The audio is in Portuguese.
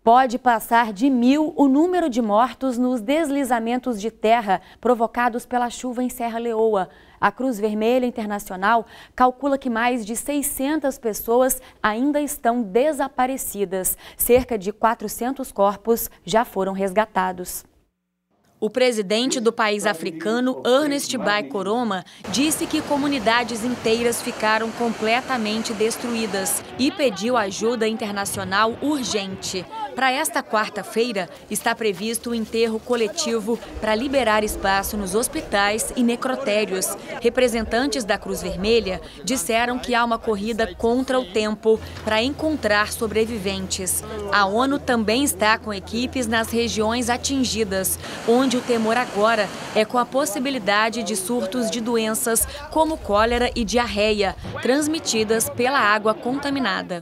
Pode passar de 1.000 o número de mortos nos deslizamentos de terra provocados pela chuva em Serra Leoa. A Cruz Vermelha Internacional calcula que mais de 600 pessoas ainda estão desaparecidas. Cerca de 400 corpos já foram resgatados. O presidente do país africano, Ernest Bai Koroma, disse que comunidades inteiras ficaram completamente destruídas e pediu ajuda internacional urgente. Para esta quarta-feira, está previsto o enterro coletivo para liberar espaço nos hospitais e necrotérios. Representantes da Cruz Vermelha disseram que há uma corrida contra o tempo para encontrar sobreviventes. A ONU também está com equipes nas regiões atingidas, onde o temor agora é com a possibilidade de surtos de doenças como cólera e diarreia, transmitidas pela água contaminada.